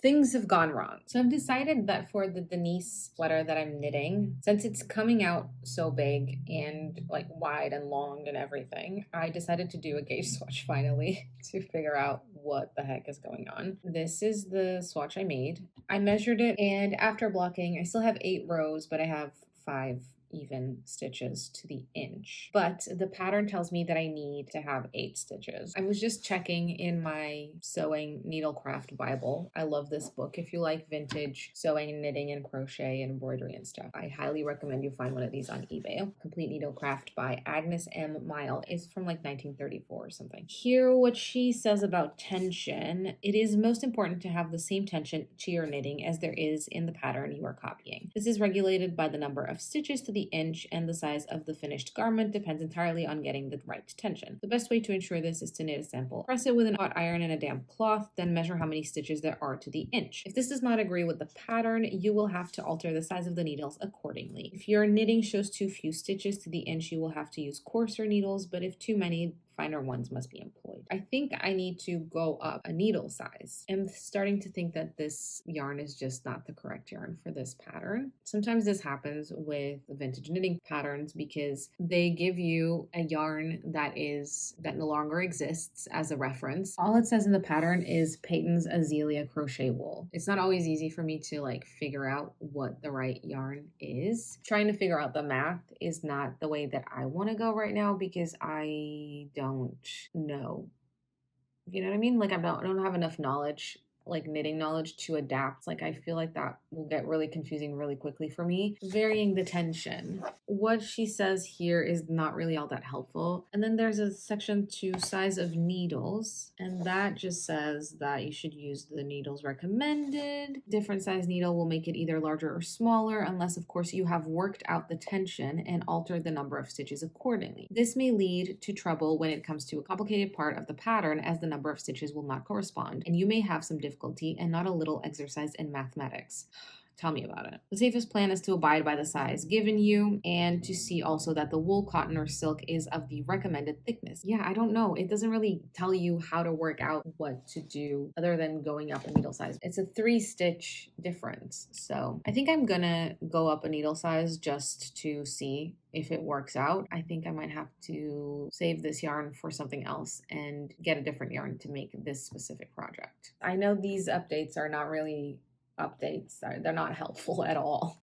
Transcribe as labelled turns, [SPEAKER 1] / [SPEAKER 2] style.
[SPEAKER 1] things have gone wrong. So I've decided that for the Denise sweater that I'm knitting, since it's coming out so big and like wide and long and everything, I decided to do a gauge swatch finally to figure out what the heck is going on. This is the swatch I made. I measured it, and after blocking, I still have 8 rows, but I have 5 even stitches to the inch. But the pattern tells me that I need to have 8 stitches. I was just checking in my sewing needlecraft Bible. I love this book. If you like vintage sewing and knitting and crochet and embroidery and stuff, I highly recommend you find one of these on eBay. Complete Needlecraft by Agnes M. Mile. It's from like 1934 or something. Here, what she says about tension. It is most important to have the same tension to your knitting as there is in the pattern you are copying. This is regulated by the number of stitches to the inch, and the size of the finished garment depends entirely on getting the right tension. The best way to ensure this is to knit a sample. Press it with an hot iron and a damp cloth, then measure how many stitches there are to the inch. If this does not agree with the pattern, you will have to alter the size of the needles accordingly. If your knitting shows too few stitches to the inch, you will have to use coarser needles, but if too many, finer ones must be employed. I think I need to go up a needle size. I'm starting to think that this yarn is just not the correct yarn for this pattern. Sometimes this happens with vintage knitting patterns because they give you a yarn that no longer exists as a reference. All it says in the pattern is Peyton's Azalea crochet wool. It's not always easy for me to like figure out what the right yarn is. Trying to figure out the math is not the way that I want to go right now because I don't know. You know what I mean? Like I don't have enough knowledge, like knitting knowledge, to adapt. Like I feel like that will get really confusing really quickly for me. Varying the tension. What she says here is not really all that helpful. And then there's a section to size of needles, and that just says that you should use the needles recommended. Different size needle will make it either larger or smaller, unless of course you have worked out the tension and altered the number of stitches accordingly. This may lead to trouble when it comes to a complicated part of the pattern, as the number of stitches will not correspond, and you may have some difficulty and not a little exercise in mathematics. Tell me about it. The safest plan is to abide by the size given you and to see also that the wool, cotton, or silk is of the recommended thickness. Yeah, I don't know. It doesn't really tell you how to work out what to do other than going up a needle size. It's a 3-stitch difference. So I think I'm gonna go up a needle size just to see if it works out. I think I might have to save this yarn for something else and get a different yarn to make this specific project. I know these updates are not really updates. They're not helpful at all.